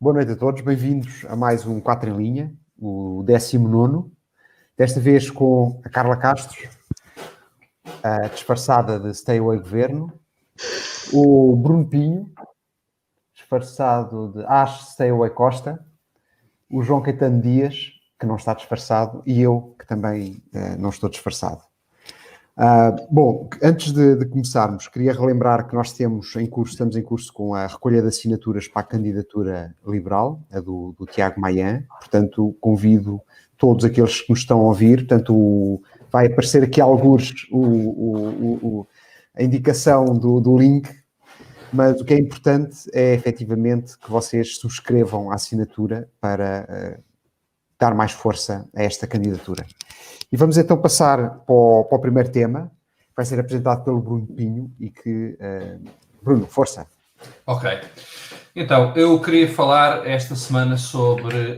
boa noite a todos, bem-vindos a mais um 4 em linha, o 19º, desta vez com a Carla Castro, disfarçada de Stay Away Governo, o Bruno Pinho, disfarçado de Stay Away Costa, o João Caetano Dias, que não está disfarçado, e eu, que também não estou disfarçado. Bom, antes de começarmos, queria relembrar que nós estamos em curso com a recolha de assinaturas para a candidatura liberal, a do Tiago Maia. Portanto, convido todos aqueles que nos estão a ouvir. Portanto, vai aparecer aqui alguns a indicação do link, mas o que é importante é efetivamente que vocês subscrevam a assinatura para dar mais força a esta candidatura. E vamos então passar para o primeiro tema, que vai ser apresentado pelo Bruno Pinho e que... Bruno, força. Ok. Então, eu queria falar esta semana sobre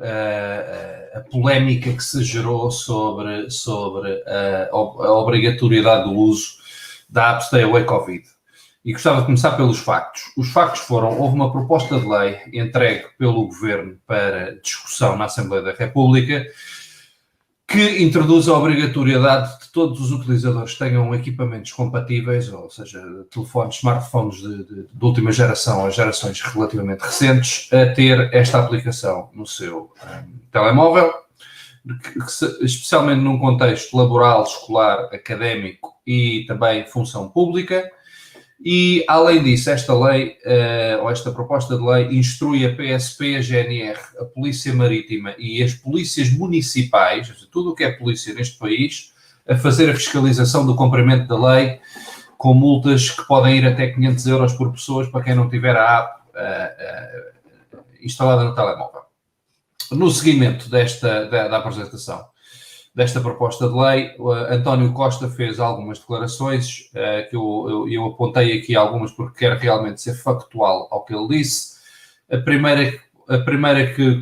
a polémica que se gerou sobre a obrigatoriedade do uso da app Stay Away Covid. E gostava de começar pelos factos. Os factos foram, houve uma proposta de lei entregue pelo Governo para discussão na Assembleia da República que introduz a obrigatoriedade de todos os utilizadores que tenham equipamentos compatíveis, ou seja, telefones, smartphones de última geração, as gerações relativamente recentes, a ter esta aplicação no seu telemóvel, especialmente num contexto laboral, escolar, académico e também função pública. E, além disso, esta lei, ou esta proposta de lei, instrui a PSP, a GNR, a Polícia Marítima e as polícias municipais, ou seja, tudo o que é polícia neste país, a fazer a fiscalização do cumprimento da lei, com multas que podem ir até 500 euros por pessoas para quem não tiver a app instalada no telemóvel. No seguimento da apresentação desta proposta de lei, António Costa fez algumas declarações que eu apontei aqui algumas porque quero realmente ser factual ao que ele disse. A primeira que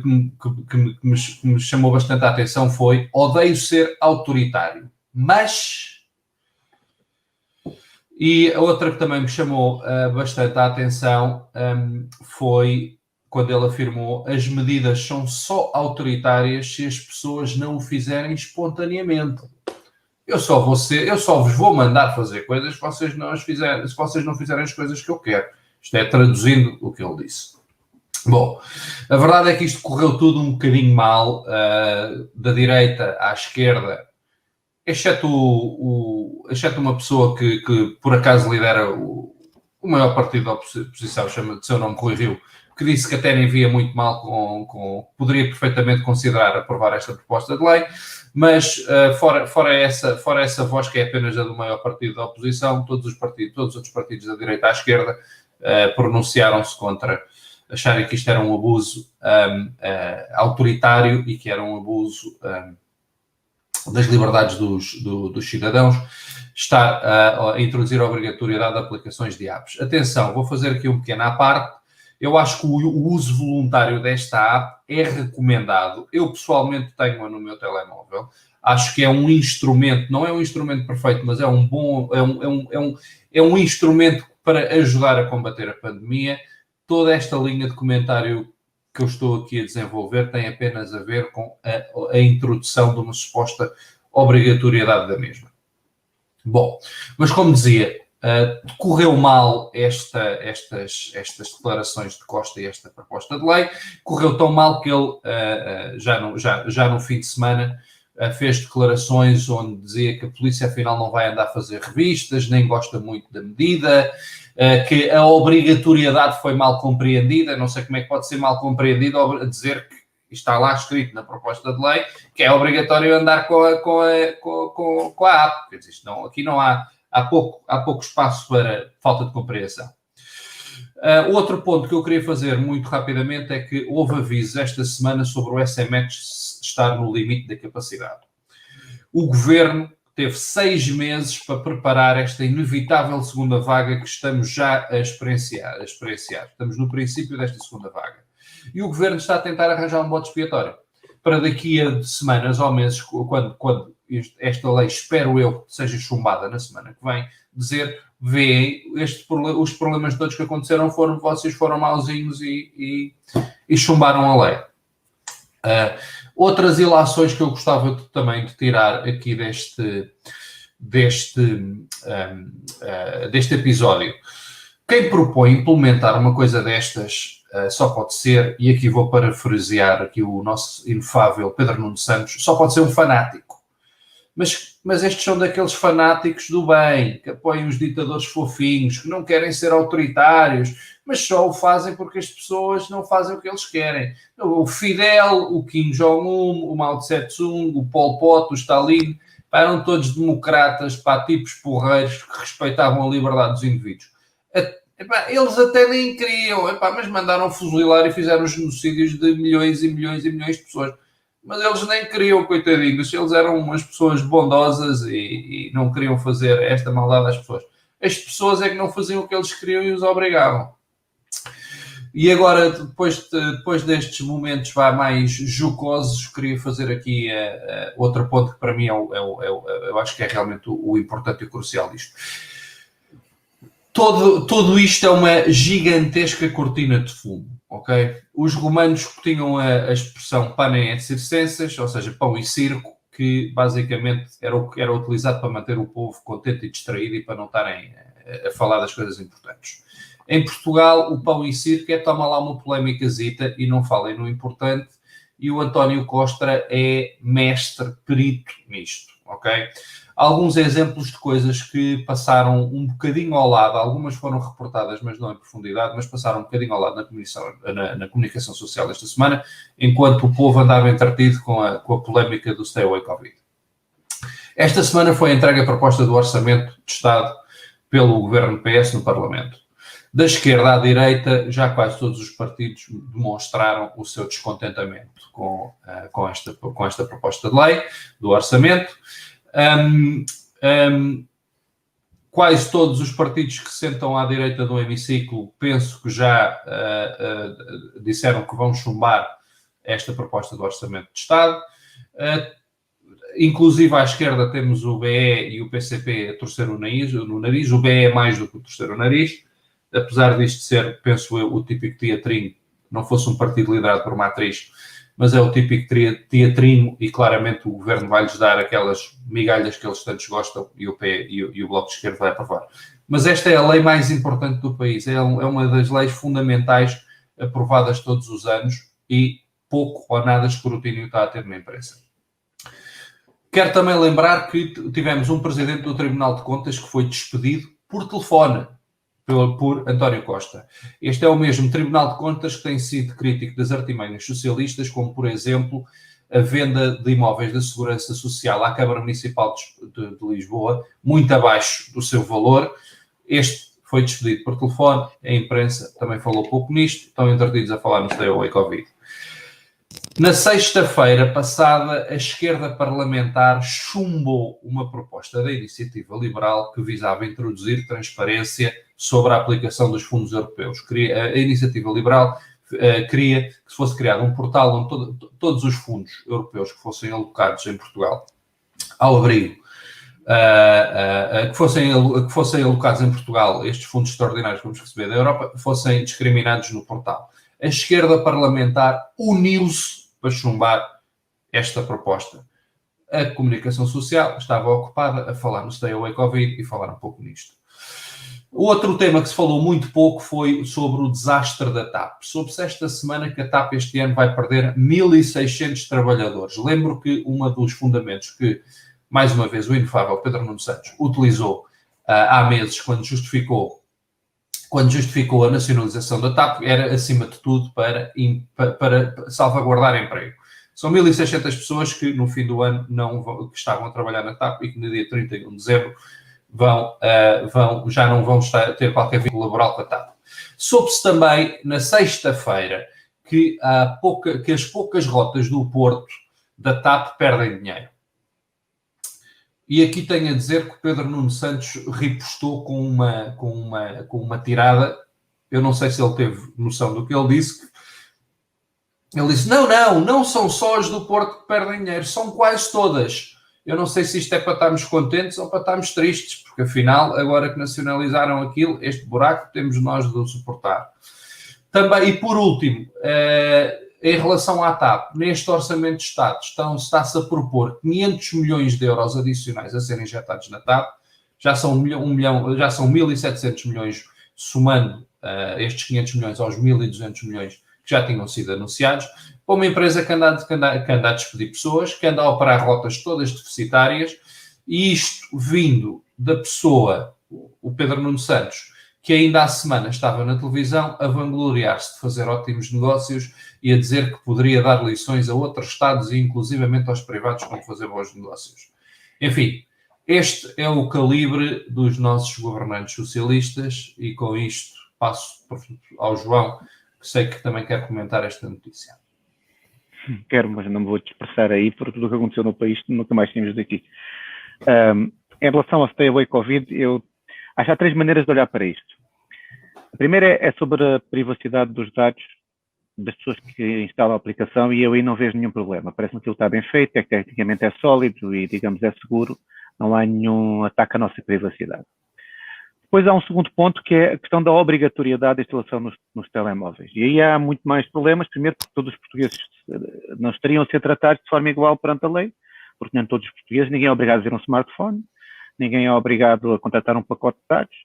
me chamou bastante a atenção foi: odeio ser autoritário, mas... E a outra que também me chamou bastante a atenção foi quando ele afirmou: as medidas são só autoritárias se as pessoas não o fizerem espontaneamente. Eu só vos vou mandar fazer coisas se vocês não fizerem as coisas que eu quero. Isto é traduzindo o que ele disse. Bom, a verdade é que isto correu tudo um bocadinho mal, da direita à esquerda, exceto uma pessoa que por acaso lidera o maior partido da oposição, chama de seu nome Rui Rio, que disse que até nem via muito mal poderia perfeitamente considerar aprovar esta proposta de lei, mas fora essa voz que é apenas a do maior partido da oposição, todos os outros partidos da direita à esquerda pronunciaram-se contra, acharem que isto era um abuso autoritário e que era um abuso das liberdades dos cidadãos, estar a introduzir a obrigatoriedade de aplicações de apps. Atenção, vou fazer aqui um pequeno à parte. Eu acho que o uso voluntário desta app é recomendado. Eu, pessoalmente, tenho-a no meu telemóvel. Acho que é um instrumento, não é um instrumento perfeito, mas é um instrumento para ajudar a combater a pandemia. Toda esta linha de comentário que eu estou aqui a desenvolver tem apenas a ver com a introdução de uma suposta obrigatoriedade da mesma. Bom, mas como dizia, correu mal estas declarações de Costa e esta proposta de lei. Correu tão mal que ele, já no fim de semana, fez declarações onde dizia que a polícia afinal não vai andar a fazer revistas, nem gosta muito da medida, que a obrigatoriedade foi mal compreendida. Não sei como é que pode ser mal compreendida a dizer que está lá escrito na proposta de lei que é obrigatório andar com a app. Quer dizer, aqui não há pouco espaço para falta de compreensão. Outro ponto que eu queria fazer muito rapidamente é que houve avisos esta semana sobre o SMS estar no limite da capacidade. O Governo teve 6 meses para preparar esta inevitável segunda vaga que estamos já a experienciar. Estamos no princípio desta segunda vaga. E o Governo está a tentar arranjar um bode expiatório. para daqui a semanas ou meses, quando esta lei, espero eu, seja chumbada na semana que vem, dizer, veem, os problemas todos que aconteceram vocês foram mauzinhos e chumbaram a lei. Outras ilações que eu gostava também de tirar aqui deste episódio. Quem propõe implementar uma coisa destas só pode ser, e aqui vou parafrasear aqui o nosso inefável Pedro Nuno Santos, só pode ser um fanático. Mas estes são daqueles fanáticos do bem, que apoiam os ditadores fofinhos, que não querem ser autoritários, mas só o fazem porque as pessoas não fazem o que eles querem. O Fidel, o Kim Jong-un, o Mao Tse-tung, o Pol Pot, o Stalin, eram todos democratas, tipos porreiros que respeitavam a liberdade dos indivíduos. Eles até nem queriam, mas mandaram fuzilar e fizeram genocídios de milhões e milhões e milhões de pessoas. Mas eles nem queriam, coitadinhos. Eles eram umas pessoas bondosas e não queriam fazer esta maldade às pessoas. As pessoas é que não faziam o que eles queriam e os obrigavam. E agora, depois destes momentos mais jocosos, queria fazer aqui outro ponto que para mim eu acho que é realmente o importante e o crucial disto. Tudo isto é uma gigantesca cortina de fumo, ok? Os romanos tinham a expressão panem et circenses, ou seja, pão e circo, que basicamente era o que era utilizado para manter o povo contente e distraído e para não estarem a falar das coisas importantes. Em Portugal, o pão e circo é toma lá uma polémicazita e não falem no importante, e o António Costa é mestre, perito nisto, ok? Alguns exemplos de coisas que passaram um bocadinho ao lado, algumas foram reportadas, mas não em profundidade, mas passaram um bocadinho ao lado na comunicação social esta semana, enquanto o povo andava entretido com a polémica do Stay Away Covid. Esta semana foi entregue a proposta do Orçamento de Estado pelo Governo PS no Parlamento. Da esquerda à direita, já quase todos os partidos demonstraram o seu descontentamento com esta proposta de lei do Orçamento. Quase todos os partidos que sentam à direita do hemiciclo, penso que já disseram que vão chumbar esta proposta do Orçamento de Estado. Inclusive à esquerda temos o BE e o PCP a torcer no nariz. O BE é mais do que o torcer o nariz, apesar disto ser, penso eu, o típico teatrinho, não fosse um partido liderado por uma atriz, mas é o típico teatrino e claramente o governo vai-lhes dar aquelas migalhas que eles tantos gostam e o Bloco de Esquerda vai aprovar. Mas esta é a lei mais importante do país, é uma das leis fundamentais aprovadas todos os anos e pouco ou nada escrutínio está a ter na imprensa. Quero também lembrar que tivemos um presidente do Tribunal de Contas que foi despedido por telefone por António Costa. Este é o mesmo Tribunal de Contas que tem sido crítico das artimanhas socialistas, como, por exemplo, a venda de imóveis da Segurança Social à Câmara Municipal de Lisboa, muito abaixo do seu valor. Este foi despedido por telefone, a imprensa também falou pouco nisto, estão entretidos a falar no Stay Away Covid. Na sexta-feira passada, a esquerda parlamentar chumbou uma proposta da Iniciativa Liberal que visava introduzir transparência sobre a aplicação dos fundos europeus. A Iniciativa Liberal queria que se fosse criado um portal onde todos os fundos europeus que fossem alocados em Portugal ao abrigo, que fossem alocados em Portugal, estes fundos extraordinários que vamos receber da Europa, fossem discriminados no portal. A esquerda parlamentar uniu-se para chumbar esta proposta. A comunicação social estava ocupada a falar no Stay Away Covid e falar um pouco nisto. Outro tema que se falou muito pouco foi sobre o desastre da TAP. Soube-se esta semana que a TAP este ano vai perder 1.600 trabalhadores. Lembro que um dos fundamentos que, mais uma vez, o inefável Pedro Nuno Santos utilizou há meses quando justificou a nacionalização da TAP era, acima de tudo, para salvaguardar emprego. São 1.600 pessoas que, no fim do ano, que estavam a trabalhar na TAP e que, no dia 31 de dezembro, já não vão ter qualquer vínculo laboral com a TAP. Soube-se também, na sexta-feira, que as poucas rotas do Porto da TAP perdem dinheiro. E aqui tenho a dizer que o Pedro Nuno Santos ripostou com uma tirada. Eu não sei se ele teve noção do que ele disse, Ele disse, não são só as do Porto que perdem dinheiro, são quase todas. Eu não sei se isto é para estarmos contentes ou para estarmos tristes, porque afinal, agora que nacionalizaram aquilo, este buraco temos nós de o suportar. Também, e por último, em relação à TAP, neste Orçamento de Estado está-se a propor 500 milhões de euros adicionais a serem injetados na TAP, já são 1.700 milhões, somando estes 500 milhões aos 1.200 milhões que já tinham sido anunciados, para uma empresa que anda a despedir pessoas, que anda a operar rotas todas deficitárias, e isto vindo da pessoa, o Pedro Nuno Santos, que ainda há semana estava na televisão a vangloriar-se de fazer ótimos negócios e a dizer que poderia dar lições a outros Estados e inclusivamente aos privados como fazer bons negócios. Enfim, este é o calibre dos nossos governantes socialistas e com isto passo ao João, que sei que também quer comentar esta notícia. Quero, mas não me vou dispersar aí por tudo o que aconteceu no país, nunca mais tínhamos daqui. Em relação ao Stay Away Covid, eu acho que há 3 maneiras de olhar para isto. A primeira é sobre a privacidade dos dados das pessoas que instalam a aplicação e eu aí não vejo nenhum problema. Parece-me que aquilo está bem feito, é que tecnicamente é sólido e, digamos, é seguro, não há nenhum ataque à nossa privacidade. Depois há um segundo ponto que é a questão da obrigatoriedade da instalação nos telemóveis. E aí há muito mais problemas, primeiro porque todos os portugueses não estariam a ser tratados de forma igual perante a lei, porque nem todos os portugueses, ninguém é obrigado a ter um smartphone, ninguém é obrigado a contratar um pacote de dados,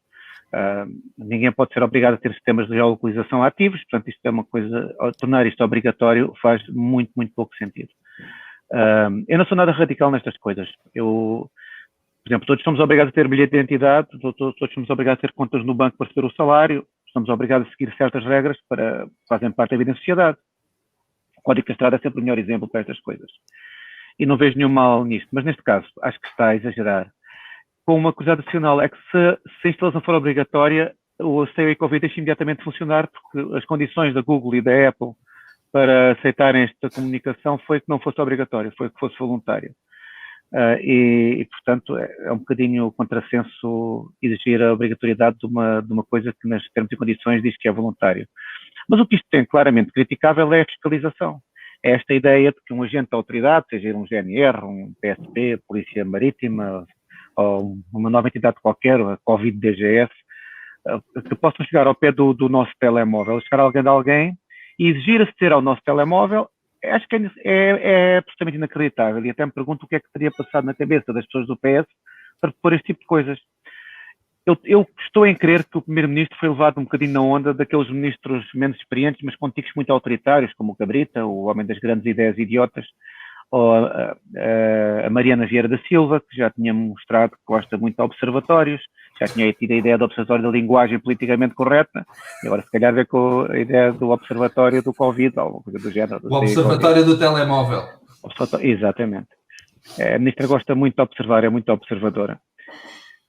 ninguém pode ser obrigado a ter sistemas de geolocalização ativos, portanto isto é uma coisa, tornar isto obrigatório faz muito, muito pouco sentido. Eu não sou nada radical nestas coisas. Por exemplo, todos somos obrigados a ter bilhete de identidade, todos somos obrigados a ter contas no banco para receber o salário, somos obrigados a seguir certas regras que fazem parte da vida em sociedade. O Código da Estrada é sempre o melhor exemplo para estas coisas. E não vejo nenhum mal nisto, mas neste caso acho que está a exagerar. Com uma coisa adicional, é que se a instalação for obrigatória, o Stay Away Covid deixa imediatamente de funcionar, porque as condições da Google e da Apple para aceitarem esta comunicação foi que não fosse obrigatório, foi que fosse voluntário. E, portanto, é um bocadinho contrassenso exigir a obrigatoriedade de uma coisa que, nos termos e condições, diz que é voluntário. Mas o que isto tem claramente criticável é a fiscalização. É esta ideia de que um agente da autoridade, seja um GNR, um PSP, Polícia Marítima, ou uma nova entidade qualquer, a Covid-DGS, que possam chegar ao pé do nosso telemóvel, chegar alguém de alguém e exigir aceder ao nosso telemóvel. Acho que é absolutamente inacreditável e até me pergunto o que é que teria passado na cabeça das pessoas do PS para pôr este tipo de coisas. Eu estou em crer que o primeiro-ministro foi levado um bocadinho na onda daqueles ministros menos experientes, mas com tiques muito autoritários, como o Cabrita, o homem das grandes ideias idiotas, ou a Mariana Vieira da Silva, que já tinha mostrado que gosta muito de observatórios, já tinha tido a ideia do observatório da linguagem politicamente correta, e agora se calhar vê com a ideia do observatório do Covid, ou alguma coisa do género. O observatório do telemóvel. Exatamente. A ministra gosta muito de observar, é muito observadora.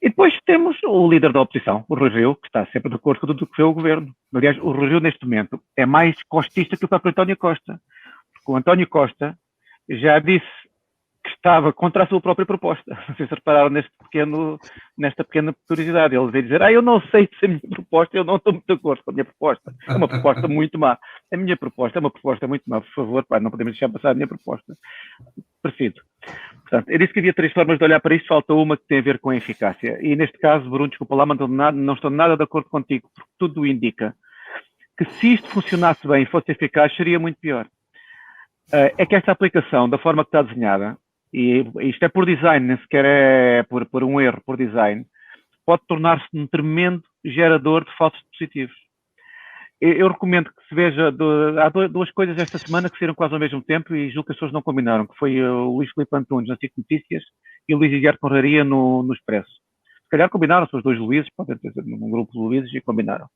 E depois temos o líder da oposição, o Rui Rio, que está sempre de acordo com tudo o que vê o governo. Aliás, o Rui Rio, neste momento, é mais costista que o próprio António Costa. Porque o António Costa já disse que estava contra a sua própria proposta. Não sei se repararam nesta pequena curiosidade. Ele veio dizer, eu não sei se a minha proposta, eu não estou muito de acordo com a minha proposta. É uma proposta muito má. A minha proposta é uma proposta muito má. Por favor, não podemos deixar passar a minha proposta. Preciso. Portanto, eu disse que havia 3 formas de olhar para isto, falta uma que tem a ver com a eficácia. E neste caso, Bruno, desculpa lá, mas não estou nada de acordo contigo, porque tudo indica que se isto funcionasse bem e fosse eficaz, seria muito pior. É que esta aplicação, da forma que está desenhada, e isto é por design, nem sequer é por um erro, por design, pode tornar-se um tremendo gerador de falsos positivos. Eu recomendo que se veja, há 2 coisas esta semana que saíram quase ao mesmo tempo e julgo que as pessoas não combinaram, que foi o Luís Filipe Antunes na SIC Notícias e o Luís Guilherme Conraria no Expresso. Se calhar combinaram-se os 2 Luíses, podem ter num grupo de Luíses e combinaram.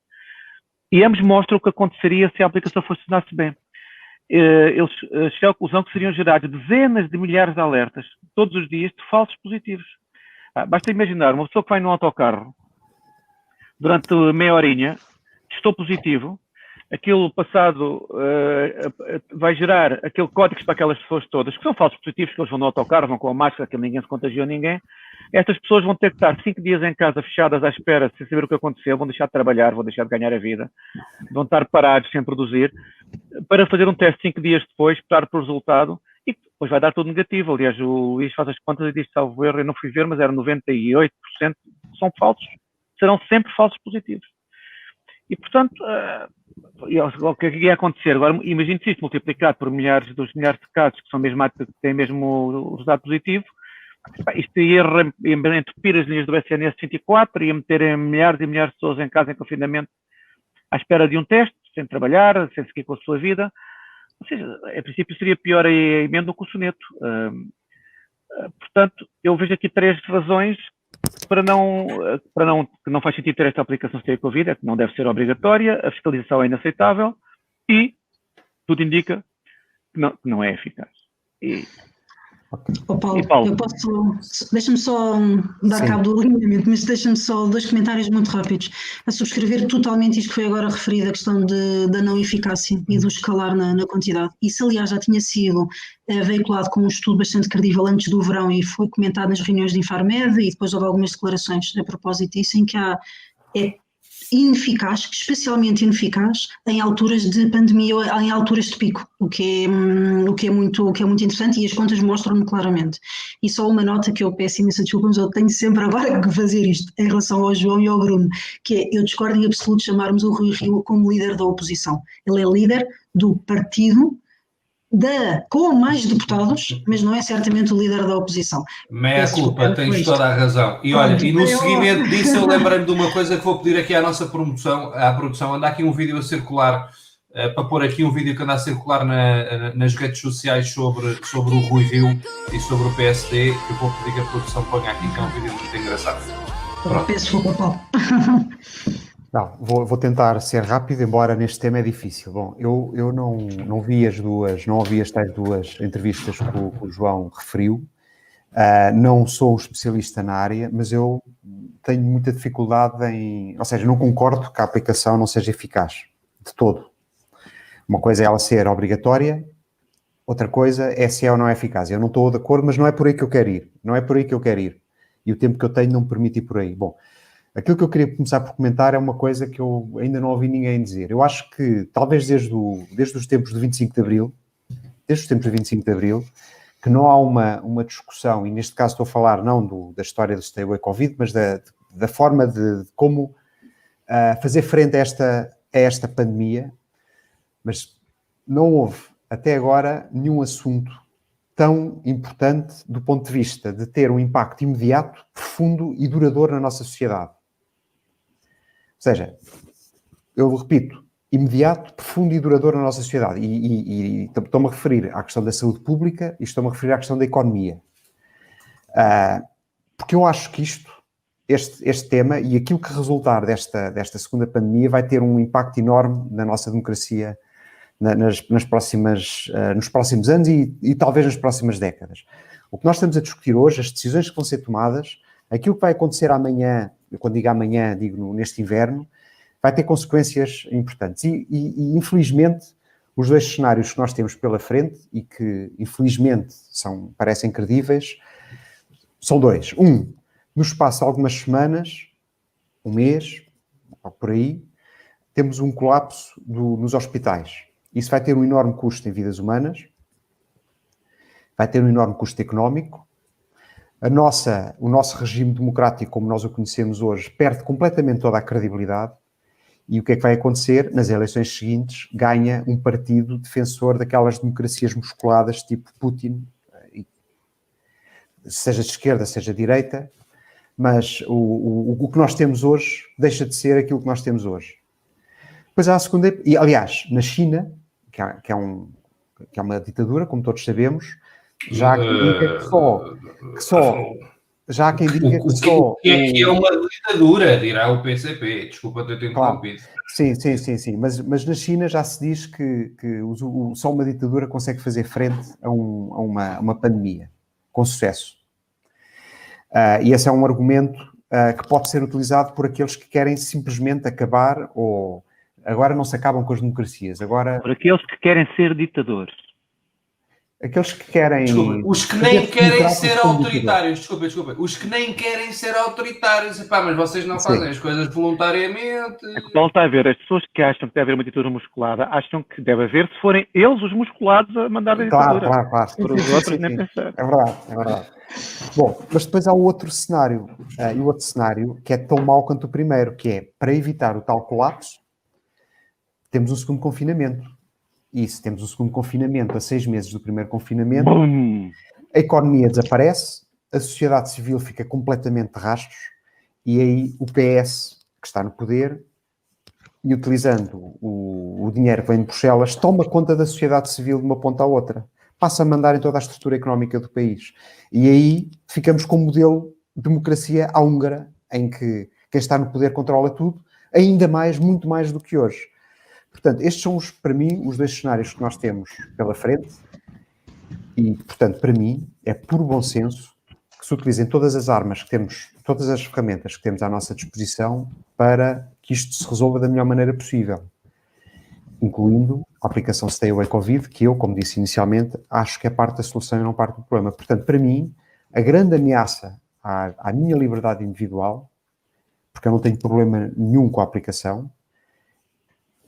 E ambos mostram o que aconteceria se a aplicação funcionasse bem. Eles chegaram à conclusão que seriam gerados dezenas de milhares de alertas todos os dias de falsos positivos. Basta imaginar uma pessoa que vai num autocarro durante meia horinha, testou positivo, aquilo passado vai gerar aquele código para aquelas pessoas todas, que são falsos positivos, que eles vão no autocarro, vão com a máscara, que ninguém se contagiou a ninguém. Estas pessoas vão ter que estar 5 dias em casa fechadas à espera, sem saber o que aconteceu, vão deixar de trabalhar, vão deixar de ganhar a vida, vão estar parados sem produzir, para fazer um teste 5 dias depois, esperar por resultado, e depois vai dar tudo negativo. Aliás, o Luís faz as contas e diz, salvo erro, eu não fui ver, mas era 98% são falsos, serão sempre falsos positivos. E, portanto, o que ia acontecer? Agora, imagine se isto multiplicado por milhares dos milhares de casos que são mesmo, que têm mesmo o resultado positivo, isto ia entupir as linhas do SNS 24, ia meter milhares e milhares de pessoas em casa em confinamento à espera de um teste, sem trabalhar, sem seguir com a sua vida. Ou seja, a princípio seria pior a emenda do que o soneto. Portanto, eu vejo aqui 3 razões que não faz sentido ter esta aplicação Stay Covid, é que não deve ser obrigatória, a fiscalização é inaceitável e tudo indica que não é eficaz. Paulo, eu posso, deixa-me só dar cabo do alinhamento, mas deixa-me só 2 comentários muito rápidos. A subscrever totalmente isto que foi agora referido, a questão da não eficácia e do escalar na quantidade. Isso, aliás, já tinha sido veiculado com um estudo bastante credível antes do verão e foi comentado nas reuniões de Infarmed e depois houve algumas declarações a propósito disso, em que é ineficaz, especialmente ineficaz em alturas de pandemia, em alturas de pico, o que é muito interessante e as contas mostram-no claramente. E só uma nota que eu peço imensa desculpa, mas eu tenho sempre agora que fazer isto em relação ao João e ao Bruno, que é, eu discordo em absoluto chamarmos o Rui Rio como líder da oposição. Ele é líder do partido com mais deputados, mas não é certamente o líder da oposição. Meia culpa, tens toda a razão. E olha, e no seguimento disso eu lembrei-me de uma coisa que vou pedir aqui à nossa produção, anda aqui um vídeo a circular, para pôr aqui um vídeo que anda a circular nas redes sociais sobre o Rui Rio e sobre o PSD, que eu vou pedir que a produção ponha aqui, que é um vídeo muito engraçado. Pronto. Peço desculpa, Paulo. Não, vou tentar ser rápido, embora neste tema é difícil. Bom, eu não vi não ouvi as tais 2 entrevistas que o João referiu. Não sou um especialista na área, mas eu tenho muita dificuldade ou seja, não concordo que a aplicação não seja eficaz, de todo. Uma coisa é ela ser obrigatória, outra coisa é se é ou não é eficaz. Eu não estou de acordo, mas não é por aí que eu quero ir. Não é por aí que eu quero ir. E o tempo que eu tenho não me permite ir por aí. Bom, aquilo que eu queria começar por comentar é uma coisa que eu ainda não ouvi ninguém dizer. Eu acho que, talvez desde os tempos do 25 de Abril, que não há uma discussão, e neste caso estou a falar não da história do Stay Away Covid, mas da forma de como fazer frente a esta pandemia, mas não houve, até agora, nenhum assunto tão importante do ponto de vista de ter um impacto imediato, profundo e duradouro na nossa sociedade. Ou seja, eu repito, imediato, profundo e duradouro na nossa sociedade. E estou-me a referir à questão da saúde pública e estou-me a referir à questão da economia. Porque eu acho que este tema e aquilo que resultar desta segunda pandemia vai ter um impacto enorme na nossa democracia nos próximos anos e talvez nas próximas décadas. O que nós estamos a discutir hoje, as decisões que vão ser tomadas, aquilo que vai acontecer amanhã, quando digo amanhã, digo neste inverno, vai ter consequências importantes. E infelizmente, os 2 cenários que nós temos pela frente e que, infelizmente, parecem credíveis, são 2. No espaço de algumas semanas, um mês, ou por aí, temos um colapso nos hospitais. Isso vai ter um enorme custo em vidas humanas, vai ter um enorme custo económico. O nosso regime democrático, como nós o conhecemos hoje, perde completamente toda a credibilidade. E o que é que vai acontecer? Nas eleições seguintes, ganha um partido defensor daquelas democracias musculadas, tipo Putin, seja de esquerda, seja de direita, mas o que nós temos hoje deixa de ser aquilo que nós temos hoje. Depois há a segunda... E, aliás, na China, que é uma ditadura, como todos sabemos, já há quem diga que só já há quem diga que só... que é uma ditadura, dirá o PCP. Desculpa ter interrompido. Sim. Mas na China já se diz que só uma ditadura consegue fazer frente a uma pandemia, com sucesso. E esse é um argumento que pode ser utilizado por aqueles que querem simplesmente acabar ou... Agora não se acabam com as democracias. Agora... Por aqueles que querem ser ditadores. Aqueles que querem... Desculpa, os que nem querem ser autoritários. Desculpa. Os que nem querem ser autoritários. Epá, mas vocês não fazem as coisas voluntariamente. Paulo, está a ver, as pessoas que acham que deve haver uma ditadura musculada, acham que deve haver se forem eles os musculados a mandar a ditadura. Claro. Por os outros nem pensar. É verdade. Bom, mas depois há o outro cenário. E o outro cenário que é tão mau quanto o primeiro, que é, para evitar o tal colapso, temos um segundo confinamento. E se temos o segundo confinamento a 6 meses do primeiro confinamento, a economia desaparece, a sociedade civil fica completamente de rastros e aí o PS, que está no poder, e utilizando o dinheiro que vem de Bruxelas, toma conta da sociedade civil de uma ponta à outra. Passa a mandar em toda a estrutura económica do país. E aí ficamos com um modelo de democracia à húngara, em que quem está no poder controla tudo, ainda mais, muito mais do que hoje. Portanto, estes são, para mim, os 2 cenários que nós temos pela frente e, portanto, para mim, é puro bom senso que se utilizem todas as armas que temos, todas as ferramentas que temos à nossa disposição para que isto se resolva da melhor maneira possível, incluindo a aplicação Stay Away Covid, que eu, como disse inicialmente, acho que é parte da solução e não parte do problema. Portanto, para mim, a grande ameaça à minha liberdade individual, porque eu não tenho problema nenhum com a aplicação,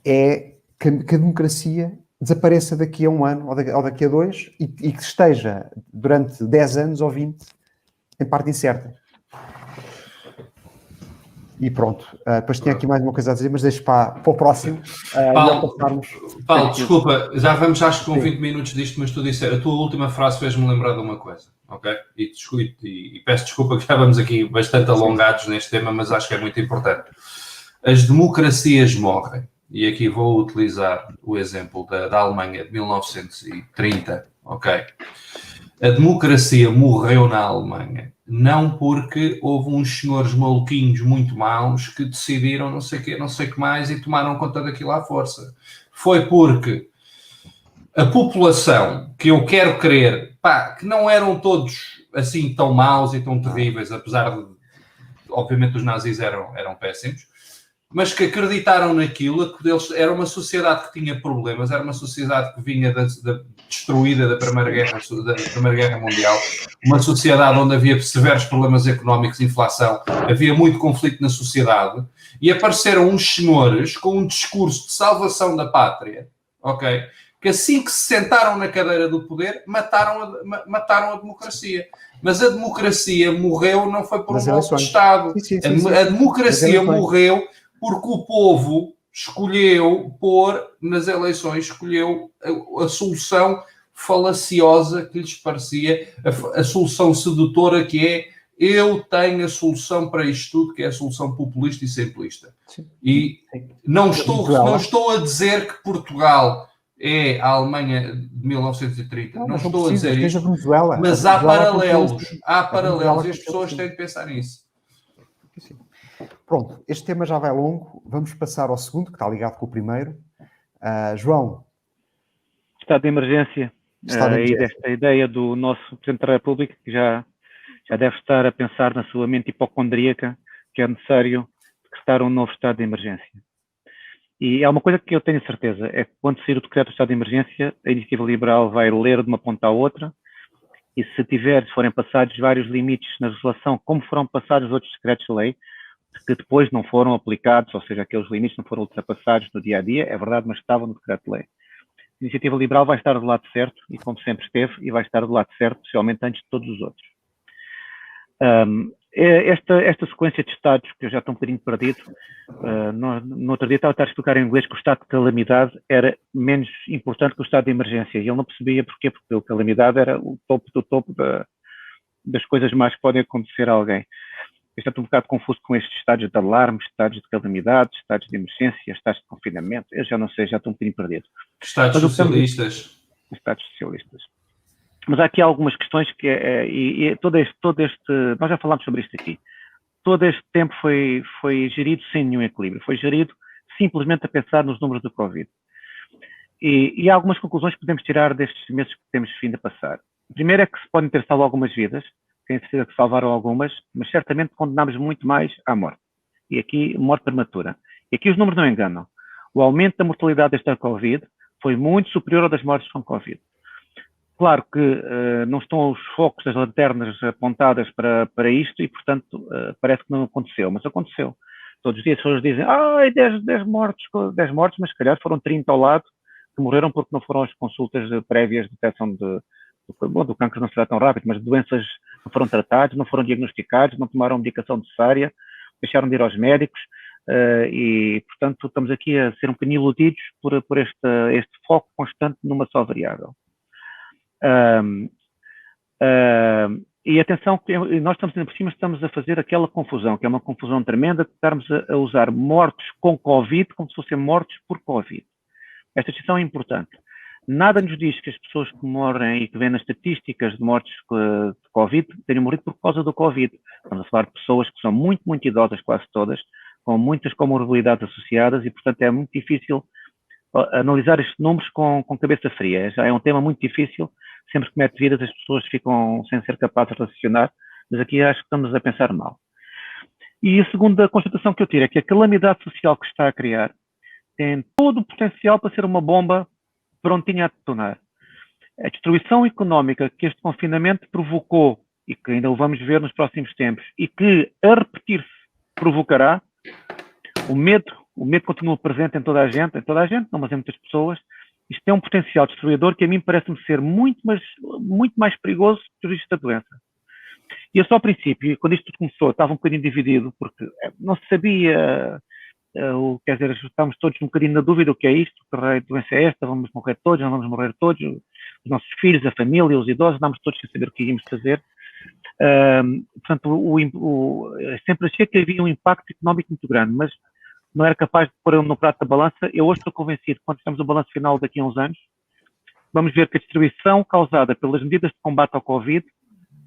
é que a democracia desapareça daqui a 1 ano ou daqui a 2 e que esteja durante 10 anos ou 20 em parte incerta. E pronto. Depois tinha aqui mais uma coisa a dizer, mas deixo para o próximo. Paulo, desculpa, já vamos acho que com 20 minutos disto, mas tu disseste, a tua última frase fez-me lembrar de uma coisa, ok? E peço desculpa que já vamos aqui bastante alongados neste tema, mas acho que é muito importante. As democracias morrem. E aqui vou utilizar o exemplo da Alemanha de 1930, ok? A democracia morreu na Alemanha, não porque houve uns senhores maluquinhos muito maus que decidiram não sei o que mais e tomaram conta daquilo à força. Foi porque a população, que eu quero crer, que não eram todos assim tão maus e tão terríveis, apesar de, obviamente, os nazis eram péssimos, mas que acreditaram naquilo, que eles, era uma sociedade que tinha problemas, era uma sociedade que vinha destruída da Primeira Guerra Mundial, uma sociedade onde havia severos problemas económicos, inflação, havia muito conflito na sociedade, e apareceram uns senhores com um discurso de salvação da pátria, ok? Que assim que se sentaram na cadeira do poder, mataram a democracia. Mas a democracia morreu, não foi por um golpe de Estado. Sim. A democracia morreu porque o povo escolheu nas eleições, escolheu a solução falaciosa que lhes parecia, a solução sedutora que é eu tenho a solução para isto tudo, que é a solução populista e simplista. Sim. E não estou a dizer que Portugal é a Alemanha de 1930. Não estou a dizer isto. Mas há paralelos. E as pessoas têm de pensar nisso. Sim. Pronto, este tema já vai longo. Vamos passar ao segundo, que está ligado com o primeiro. João. Estado de emergência. E desta ideia do nosso Presidente da República, que já deve estar a pensar na sua mente hipocondríaca que é necessário decretar um novo estado de emergência. E há uma coisa que eu tenho certeza, é que quando sair o decreto do estado de emergência, a Iniciativa Liberal vai ler de uma ponta à outra, e se forem passados vários limites na legislação, como foram passados os outros decretos de lei, que depois não foram aplicados, ou seja, aqueles limites não foram ultrapassados no dia-a-dia, é verdade, mas estavam no decreto de lei. A Iniciativa Liberal vai estar do lado certo, e como sempre esteve, e vai estar do lado certo, possivelmente antes de todos os outros. Esta sequência de estados, que eu já estou um bocadinho perdido, no outro dia estava a explicar em inglês que o estado de calamidade era menos importante que o estado de emergência, e ele não percebia porquê, porque a calamidade era o topo do topo das coisas más que podem acontecer a alguém. Eu já estou um bocado confuso com estes estados de alarme, estados de calamidade, estados de emergência, estados de confinamento, eu já não sei, já estou um bocadinho perdido. Estados socialistas. Estados socialistas. Mas há aqui algumas questões que todo este, nós já falámos sobre isto aqui, todo este tempo foi gerido sem nenhum equilíbrio, foi gerido simplesmente a pensar nos números do Covid. E há algumas conclusões que podemos tirar destes meses que temos vindo a passar. Primeiro é que se podem ter salvo algumas vidas, tem certeza que salvaram algumas, mas certamente condenamos muito mais à morte. E aqui, morte prematura. E aqui os números não enganam. O aumento da mortalidade desta Covid foi muito superior ao das mortes com Covid. Claro que não estão os focos das lanternas apontadas para isto e, portanto, parece que não aconteceu, mas aconteceu. Todos os dias as pessoas dizem, 10 mortos, mas se calhar foram 30 ao lado que morreram porque não foram as consultas prévias de detecção do cancro não será tão rápido, mas de doenças não foram tratadas, não foram diagnosticados, não tomaram a medicação necessária, deixaram de ir aos médicos e, portanto, estamos aqui a ser um bocadinho iludidos por este foco constante numa só variável. E atenção, nós estamos por cima, estamos a fazer aquela confusão, que é uma confusão tremenda, de estarmos a usar mortos com Covid como se fossem mortos por Covid. Esta distinção é importante. Nada nos diz que as pessoas que morrem e que vêm nas estatísticas de mortes de Covid tenham morrido por causa do Covid. Estamos a falar de pessoas que são muito, muito idosas, quase todas, com muitas comorbilidades associadas e, portanto, é muito difícil analisar estes números com cabeça fria. Já é um tema muito difícil. Sempre que mete vidas, as pessoas ficam sem ser capazes de raciocinar, mas aqui acho que estamos a pensar mal. E a segunda constatação que eu tiro é que a calamidade social que está a criar tem todo o potencial para ser uma bomba prontinha a detonar. A destruição económica que este confinamento provocou e que ainda o vamos ver nos próximos tempos e que, a repetir-se, provocará, o medo continua presente em toda a gente, não, mas em muitas pessoas. Isto tem um potencial destruidor que a mim parece-me ser muito mais perigoso que o risco da doença. E eu só ao princípio, quando isto começou, estava um bocadinho dividido, porque não se sabia, quer dizer, estávamos todos um bocadinho na dúvida o que é isto, que raio de doença é esta, vamos morrer todos, não vamos morrer todos, os nossos filhos, a família, os idosos, andámos todos sem saber o que íamos fazer. Portanto, sempre achei que havia um impacto económico muito grande, mas não era capaz de pôr no prato da balança. Eu hoje estou convencido que quando estamos no balanço final daqui a uns anos, vamos ver que a destruição causada pelas medidas de combate ao Covid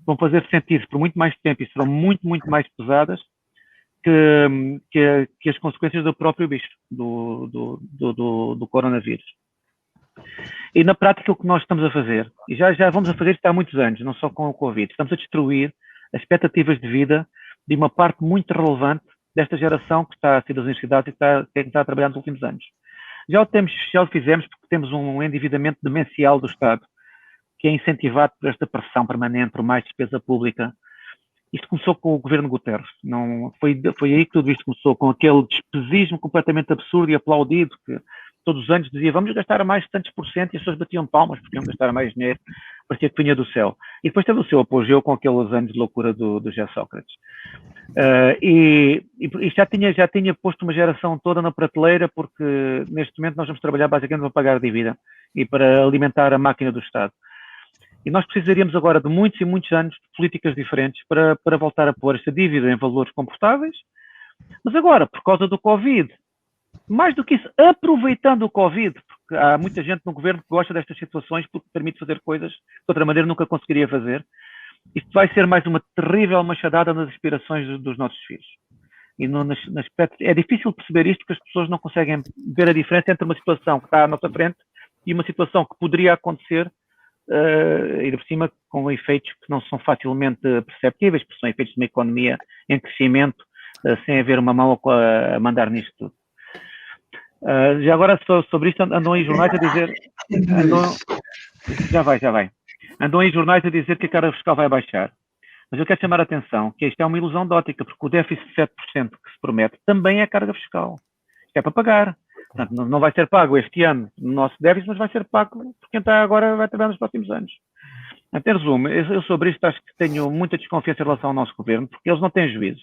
vão fazer sentido por muito mais tempo e serão muito, muito mais pesadas que as consequências do próprio bicho, do coronavírus. E na prática o que nós estamos a fazer, e já vamos a fazer isto há muitos anos, não só com o Covid, estamos a destruir as expectativas de vida de uma parte muito relevante desta geração que está a sair das universidades e que está a trabalhar nos últimos anos. Já o fizemos porque temos um endividamento demencial do Estado, que é incentivado por esta pressão permanente, por mais despesa pública. Isto começou com o governo Guterres. Não, foi aí que tudo isto começou, com aquele despesismo completamente absurdo e aplaudido, que todos os anos dizia vamos gastar mais de tantos por cento e as pessoas batiam palmas porque iam gastar mais dinheiro, parecia que vinha do céu. E depois teve o seu apogeu com aqueles anos de loucura do José Sócrates. E já tinha posto uma geração toda na prateleira, porque neste momento nós vamos trabalhar basicamente para pagar a dívida e para alimentar a máquina do Estado. E nós precisaríamos agora de muitos e muitos anos de políticas diferentes para voltar a pôr esta dívida em valores comportáveis. Mas agora, por causa do Covid, mais do que isso, aproveitando o Covid, porque há muita gente no governo que gosta destas situações porque permite fazer coisas que de outra maneira nunca conseguiria fazer. Isto vai ser mais uma terrível machadada nas aspirações dos nossos filhos. E é difícil perceber isto porque as pessoas não conseguem ver a diferença entre uma situação que está à nossa frente e uma situação que poderia acontecer e por cima com efeitos que não são facilmente perceptíveis, porque são efeitos de uma economia em crescimento sem haver uma mão a mandar nisto tudo. Já agora sobre isto andam aí jornais a dizer já vai andam aí jornais a dizer que a carga fiscal vai baixar, mas eu quero chamar a atenção que isto é uma ilusão de ótica, porque o déficit de 7% que se promete também é carga fiscal, isto é para pagar. Portanto, não vai ser pago este ano no nosso déficit, mas vai ser pago por quem está agora vai trabalhar nos próximos anos. Em resumo, eu sobre isto acho que tenho muita desconfiança em relação ao nosso governo, porque eles não têm juízo.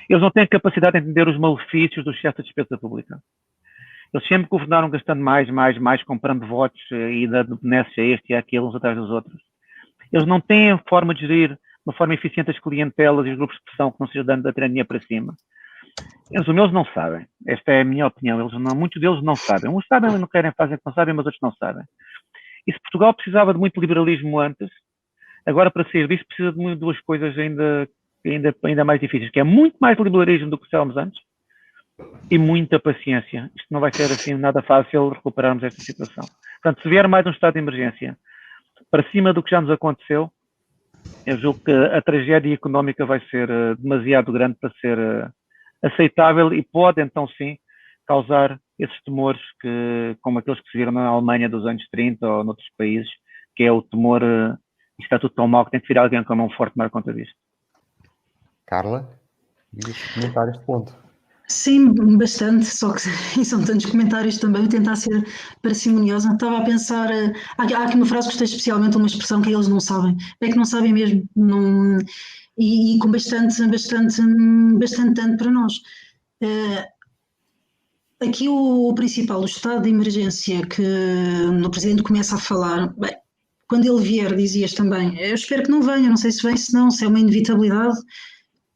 Eles não têm capacidade de entender os malefícios do excesso de despesa pública. Eles sempre governaram gastando mais, comprando votos e dando benesses a este e àquele, uns atrás dos outros. Eles não têm forma de gerir de uma forma eficiente as clientelas e os grupos de pressão que não seja dando a tiranha para cima. Eles não sabem. Esta é a minha opinião. Muitos deles não sabem. Uns sabem, não querem fazer que não sabem, mas outros não sabem. E se Portugal precisava de muito liberalismo antes, agora para sair disso precisa de duas coisas ainda mais difíceis, que é muito mais liberalismo do que estávamos antes e muita paciência. Isto não vai ser assim nada fácil recuperarmos esta situação. Portanto, se vier mais um estado de emergência para cima do que já nos aconteceu, eu julgo que a tragédia económica vai ser demasiado grande para ser aceitável e pode, então sim, causar esses temores como aqueles que se viram na Alemanha dos anos 30 ou noutros países, que é o temor, isto está tudo tão mal que tem que vir alguém com a mão forte tomar conta disto. Carla, querias comentar este ponto? Sim, bastante, só que e são tantos comentários também, vou tentar ser parcimoniosa. Estava a pensar, há aqui uma frase que gostei especialmente, uma expressão que eles não sabem, é que não sabem mesmo, não, e com bastante tanto para nós. Aqui o principal, o estado de emergência que o Presidente começa a falar, bem, quando ele vier, dizias também, eu espero que não venha, não sei se vem, se não, se é uma inevitabilidade,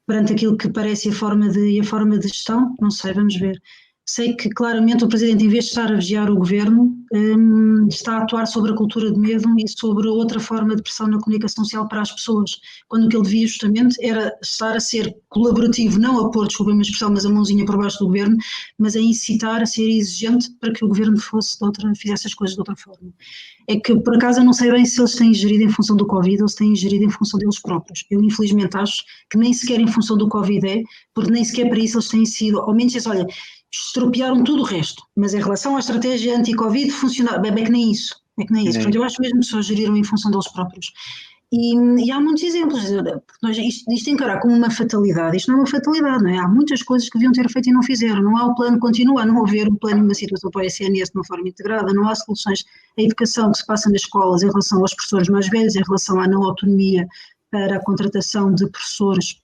perante aquilo que parece a forma de gestão, não sei, vamos ver. Sei que claramente o Presidente, em vez de estar a vigiar o Governo, está a atuar sobre a cultura de medo e sobre outra forma de pressão na comunicação social para as pessoas, quando o que ele devia justamente era estar a ser colaborativo, não a pôr, desculpem uma expressão, mas a mãozinha por baixo do Governo, mas a incitar, a ser exigente para que o Governo fizesse as coisas de outra forma. É que, por acaso, eu não sei bem se eles têm gerido em função do Covid ou se têm gerido em função deles próprios. Eu, infelizmente, acho que nem sequer em função do Covid porque nem sequer para isso eles têm sido, ao menos, olha, estropiaram tudo o resto, mas em relação à estratégia anti-Covid, funcionava, é que nem isso. Portanto, eu acho mesmo que só geriram em função deles próprios. E há muitos exemplos, isto encarar como uma fatalidade, isto não é uma fatalidade, não é? Há muitas coisas que deviam ter feito e não fizeram, não há o plano, continua a não haver o plano de uma situação para o SNS de uma forma integrada, não há soluções, a educação que se passa nas escolas em relação aos professores mais velhos, em relação à não autonomia para a contratação de professores,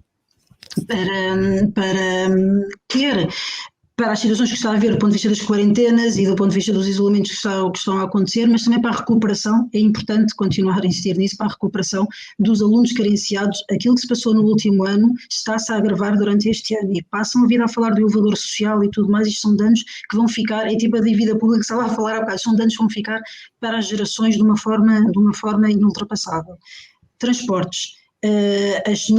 para as situações que está a ver do ponto de vista das quarentenas e do ponto de vista dos isolamentos que estão a acontecer, mas também para a recuperação, é importante continuar a insistir nisso, para a recuperação dos alunos carenciados. Aquilo que se passou no último ano está-se a agravar durante este ano e passam a vida a falar do elevador social e tudo mais, isto são danos que vão ficar, é tipo a dívida pública que estava a falar há bocado, são danos que vão ficar para as gerações de uma forma inultrapassável. Transportes. As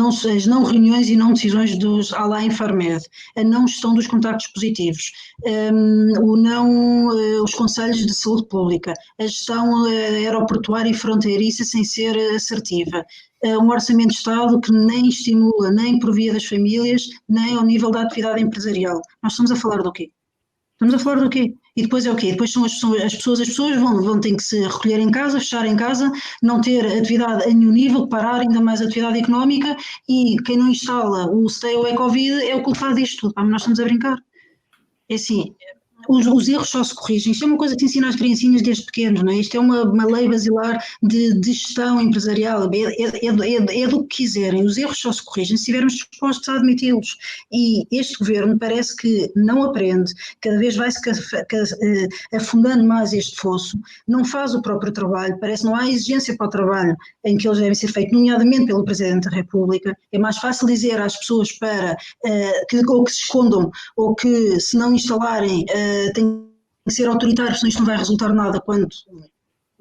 não reuniões e não decisões dos à la Infarmed, a não gestão dos contactos positivos, os conselhos de saúde pública, a gestão aeroportuária e fronteiriça sem ser assertiva, um orçamento de Estado que nem estimula, nem por via das famílias, nem ao nível da atividade empresarial. Nós estamos a falar do quê? E depois é o quê? Depois são as pessoas vão ter que se recolher em casa, fechar em casa, não ter atividade a nenhum nível, parar ainda mais a atividade económica e quem não instala o Stay Away Covid é o culpado disto tudo. Nós estamos a brincar. É assim, os erros só se corrigem. Isto é uma coisa que se ensina às criancinhas desde pequenos, não é? Isto é uma lei basilar de gestão empresarial, é do que quiserem. Os erros só se corrigem se estivermos dispostos a admiti-los. E este governo parece que não aprende, cada vez vai-se afundando mais este fosso, não faz o próprio trabalho, parece que não há exigência para o trabalho em que eles devem ser feitos, nomeadamente pelo Presidente da República. É mais fácil dizer às pessoas ou que se escondam ou que se não instalarem tem que ser autoritário, senão isto não vai resultar nada, quando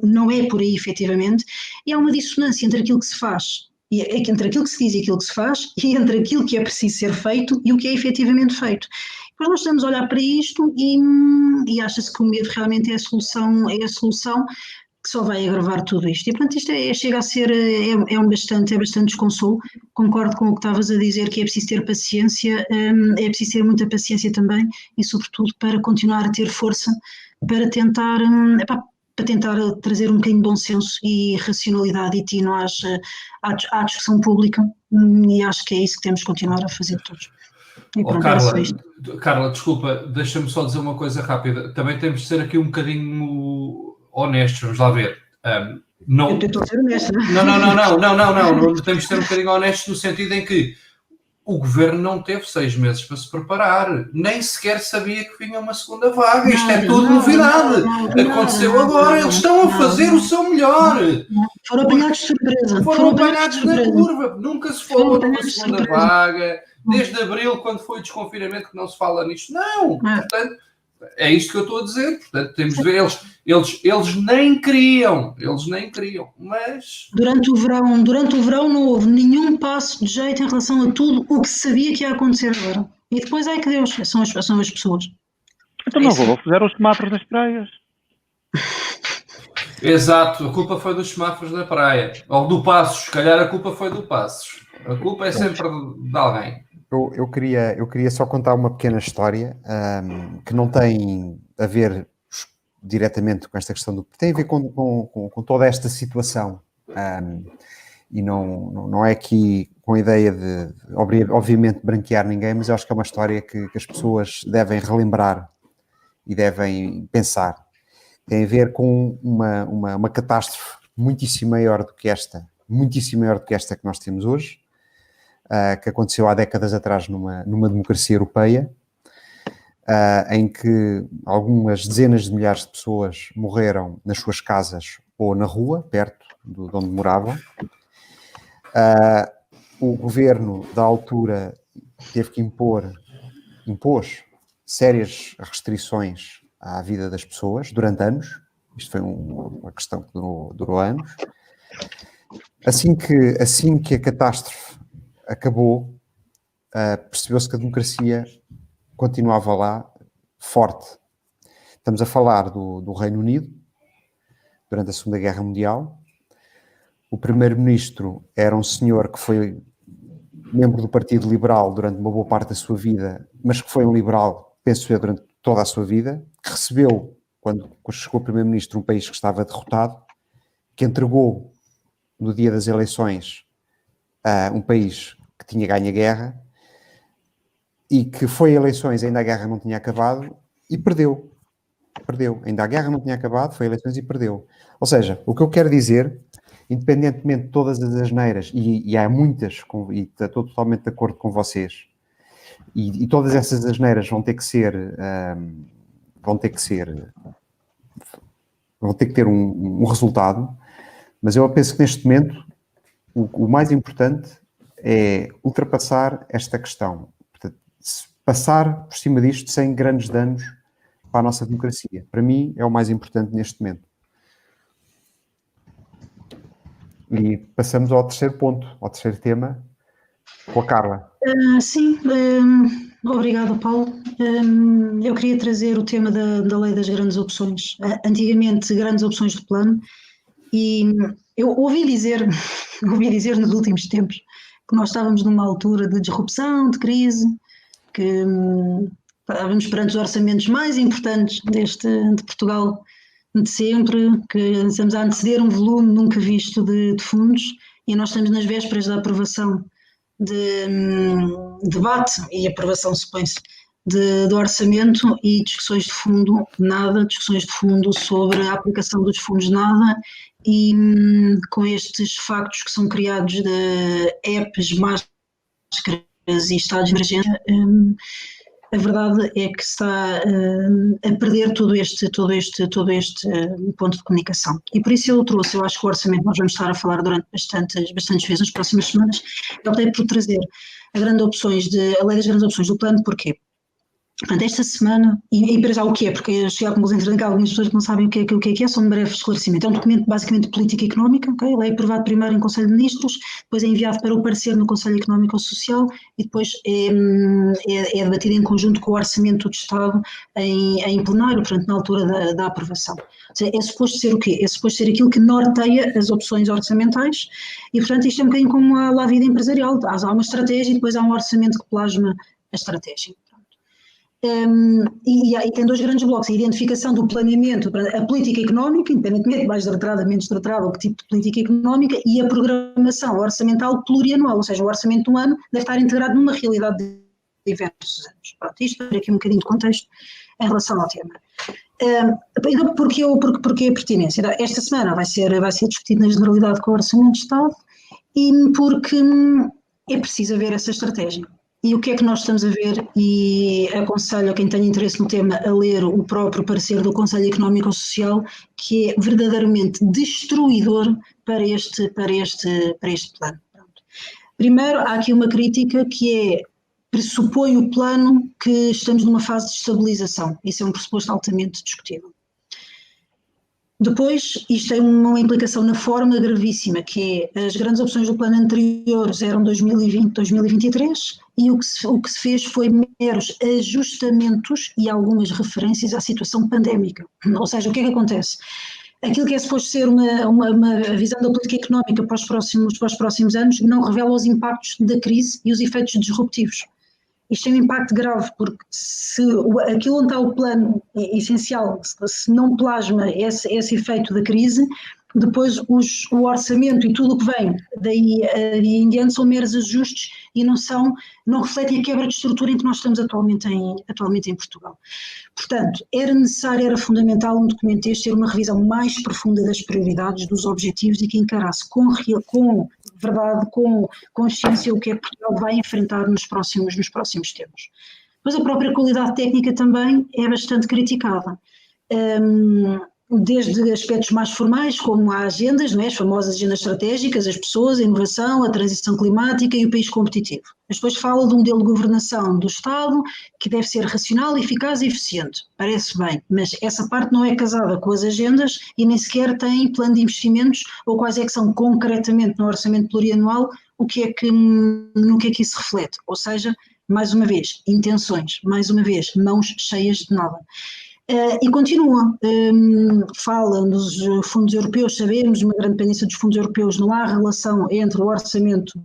não é por aí efetivamente, e há uma dissonância entre aquilo que se faz, entre aquilo que se diz e aquilo que se faz, e entre aquilo que é preciso ser feito e o que é efetivamente feito. Depois nós estamos a olhar para isto e acha-se que o medo realmente é a solução que só vai agravar tudo isto. E portanto isto chega a ser bastante desconsolo. Concordo com o que estavas a dizer, que é preciso ter paciência, é preciso ter muita paciência também e sobretudo para continuar a ter força para tentar trazer um bocadinho de bom senso e racionalidade e tino à discussão pública, e acho que é isso que temos que continuar a fazer todos. E pronto, Carla, desculpa, deixa-me só dizer uma coisa rápida. Também temos de ser aqui um bocadinho honestos, vamos lá ver. Eu estou a ser honesta. Não, temos de ser um bocadinho honestos no sentido em que o governo não teve 6 meses para se preparar, nem sequer sabia que vinha uma segunda vaga. Isto é tudo novidade. Aconteceu agora, eles estão a fazer o seu melhor. Foram apanhados de surpresa. Foram apanhados na curva. Nunca se falou numa segunda vaga. Desde abril, quando foi o desconfinamento, que não se fala nisto. Não, portanto, é isto que eu estou a dizer. Portanto, temos de ver, eles nem queriam, mas... Durante o verão não houve nenhum passo de jeito em relação a tudo o que se sabia que ia acontecer agora. E depois, ai que Deus, são as pessoas. Então não vou, fizeram os semáforos nas praias. Exato, a culpa foi dos semáforos na praia. Ou do Passos, se calhar a culpa foi do Passos. A culpa é sempre de alguém. Eu queria só contar uma pequena história que não tem a ver diretamente com esta questão tem a ver com toda esta situação. E não é aqui com a ideia de, obviamente, branquear ninguém, mas eu acho que é uma história que as pessoas devem relembrar e devem pensar. Tem a ver com uma catástrofe muitíssimo maior do que esta que nós temos hoje, que aconteceu há décadas atrás numa democracia europeia, em que algumas dezenas de milhares de pessoas morreram nas suas casas ou na rua, perto de onde moravam. O governo da altura teve que impôs sérias restrições à vida das pessoas durante anos. Isto foi uma questão que durou anos. Assim que a catástrofe acabou, percebeu-se que a democracia continuava lá, forte. Estamos a falar do Reino Unido, durante a Segunda Guerra Mundial. O primeiro-ministro era um senhor que foi membro do Partido Liberal durante uma boa parte da sua vida, mas que foi um liberal, penso eu, durante toda a sua vida, que recebeu, quando chegou o primeiro-ministro, um país que estava derrotado, que entregou, no dia das eleições, um país que tinha ganho a guerra, e que foi a eleições, ainda a guerra não tinha acabado, e perdeu. Ainda a guerra não tinha acabado, foi a eleições e perdeu. Ou seja, o que eu quero dizer, independentemente de todas as asneiras, e há muitas, e estou totalmente de acordo com vocês, e todas essas asneiras vão ter que ter um resultado, mas eu penso que neste momento o mais importante é ultrapassar esta questão. Portanto, passar por cima disto sem grandes danos para a nossa democracia. Para mim é o mais importante neste momento. E passamos ao terceiro ponto, ao terceiro tema, com a Carla. Sim, obrigada, Paulo. Eu queria trazer o tema da lei das grandes opções. Antigamente, grandes opções de plano, e eu ouvi dizer nos últimos tempos que nós estávamos numa altura de disrupção, de crise, que estávamos perante os orçamentos mais importantes de Portugal de sempre, que estamos a anteceder um volume nunca visto de fundos, e nós estamos nas vésperas da aprovação de debate e aprovação, supõe-se, do orçamento, e discussões de fundo nada, discussões de fundo sobre a aplicação dos fundos nada, e com estes factos que são criados de apps, máscaras e estados de emergência, a verdade é que está a perder todo este ponto de comunicação. E por isso eu acho que o orçamento nós vamos estar a falar durante bastantes vezes nas próximas semanas. Eu optei por trazer a lei das grandes opções do plano. Porquê? Portanto, esta semana, e para já o que é, porque eu cheguei à conclusão que algumas pessoas que não sabem o que é, só um breve esclarecimento. É um documento basicamente de política económica, okay? Ele é aprovado primeiro em Conselho de Ministros, depois é enviado para o parecer no Conselho Económico e Social, e depois é debatido em conjunto com o Orçamento do Estado em plenário, portanto, na altura da aprovação. Ou seja, é suposto ser o quê? É suposto ser aquilo que norteia as opções orçamentais, e portanto isto é um bocadinho como a vida empresarial. Há uma estratégia e depois há um orçamento que plasma a estratégia. E tem dois grandes blocos: a identificação do planeamento, a política económica, independentemente de mais estruturada, menos estruturada, o que tipo de política económica, e a programação orçamental plurianual, ou seja, o orçamento de um ano deve estar integrado numa realidade de diversos anos. Pronto, isto é aqui um bocadinho de contexto em relação ao tema. Então, porquê a pertinência? Esta semana vai ser discutido na generalidade com o Orçamento de Estado, e porque é preciso haver essa estratégia. E o que é que nós estamos a ver? E aconselho a quem tenha interesse no tema a ler o próprio parecer do Conselho Económico e Social, que é verdadeiramente destruidor para este plano. Pronto. Primeiro, há aqui uma crítica que pressupõe o plano que estamos numa fase de estabilização. Isso é um pressuposto altamente discutível. Depois, isto tem uma implicação na forma gravíssima, que é: as grandes opções do plano anteriores eram 2020, 2023, e o que se fez foi meros ajustamentos e algumas referências à situação pandémica. Ou seja, o que é que acontece? Aquilo que é suposto ser uma visão da política económica para os próximos anos não revela os impactos da crise e os efeitos disruptivos. isto tem um impacto grave, porque se aquilo onde está o plano essencial, se não plasma esse efeito da crise, depois o orçamento e tudo o que vem daí em diante são meros ajustes e não refletem a quebra de estrutura em que nós estamos atualmente em Portugal. Portanto, era necessário, era fundamental um documento este ter uma revisão mais profunda das prioridades, dos objetivos e que encarasse com verdade, com consciência o que é que Portugal vai enfrentar nos próximos tempos. Mas a própria qualidade técnica também é bastante criticada. Desde aspectos mais formais, como as agendas, não é? As famosas agendas estratégicas, as pessoas, a inovação, a transição climática e o país competitivo. Mas depois fala de um modelo de governação do Estado que deve ser racional, eficaz e eficiente. Parece bem, mas essa parte não é casada com as agendas e nem sequer tem plano de investimentos ou quais é que são concretamente no orçamento plurianual no que é que isso reflete. Ou seja, mais uma vez, intenções, mais uma vez, mãos cheias de nada. E continua, fala dos fundos europeus, sabemos, uma grande dependência dos fundos europeus, não há relação entre o orçamento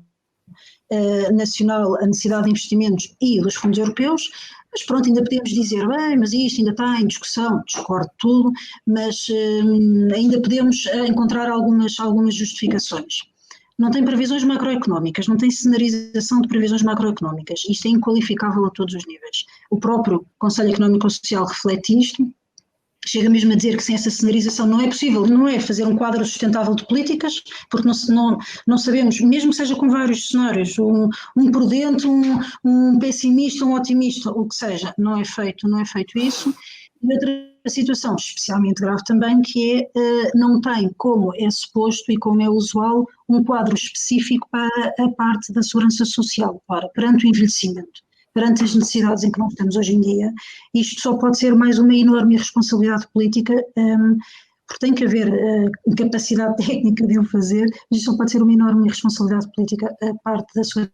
nacional, a necessidade de investimentos e dos fundos europeus, mas pronto, ainda podemos dizer, bem, mas isto ainda está em discussão, discordo de tudo, mas ainda podemos encontrar algumas justificações. Não tem previsões macroeconómicas, não tem cenarização de previsões macroeconómicas. Isto é inqualificável a todos os níveis. O próprio Conselho Económico e Social reflete isto, chega mesmo a dizer que sem essa cenarização não é possível, não é fazer um quadro sustentável de políticas, porque não sabemos, mesmo que seja com vários cenários, um prudente, um pessimista, um otimista, o que seja, não é feito isso. E outra situação especialmente grave também, que não tem, como é suposto e como é usual, um quadro específico para a parte da segurança social, perante o envelhecimento, perante as necessidades em que nós estamos hoje em dia. Isto só pode ser mais uma enorme responsabilidade política, porque tem que haver capacidade técnica de o fazer, mas isto só pode ser uma enorme responsabilidade política a parte da segurança